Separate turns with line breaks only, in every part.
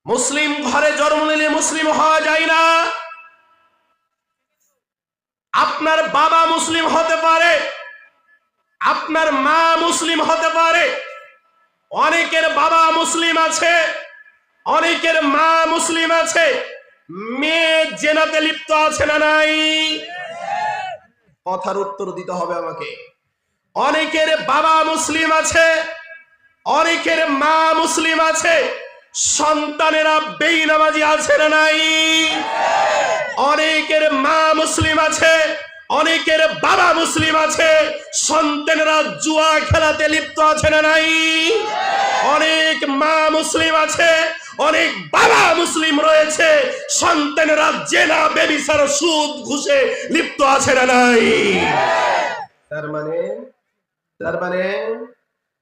মুসলিম ঘরে জন্ম নিলে মুসলিম হওয়া যায় না। আপনার বাবা মুসলিম হতে পারে, আপনার মা মুসলিম হতে পারে, অনেকের বাবা মুসলিম আছে, অনেকের মা মুসলিম আছে, মেয়ে জেনাতে লিপ্ত আছে না নাই? কথার উত্তর দিতে হবে আমাকে। অনেকের বাবা মুসলিম আছে, অনেকের মা মুসলিম আছে, সন্তানেরা বেঈনামাজি আছে না নাই? অনেকের মা মুসলিম আছে, অনেকের বাবা মুসলিম আছে, সন্তানেরা জুয়া খেলাতে লিপ্ত আছে না নাই? অনেক মা মুসলিম আছে, অনেক বাবা মুসলিম রয়েছে, সন্তানেরা জেনা ব্যভিচার সুদ ঘুষে লিপ্ত আছে না নাই? তার মানে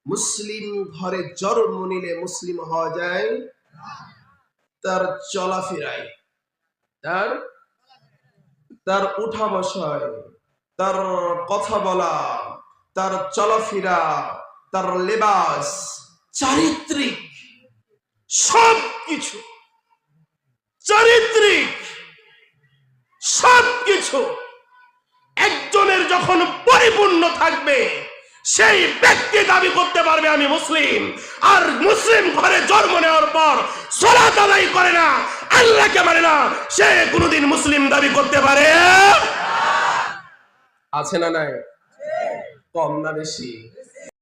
মুসলিম ঘরে জন্ম নিলে মুসলিম হওয়া যায় তার চলাফেরায়, তার উঠা বসায়, তার কথা বলা, তার চলাফেরা, তার লেবাস, চারিত্রিক সবকিছু, চারিত্রিক সবকিছু একজনের যখন পরিপূর্ণ থাকবে, সেই ব্যক্তি দাবি করতে পারবে আমি মুসলিম। আর মুসলিম ঘরে জন্ম নেওয়ার পর সালাত আদায় করে না, আল্লাহকে মানে না, সে কোনোদিন মুসলিম দাবি করতে পারে? আছে না নাই? কম না বেশি?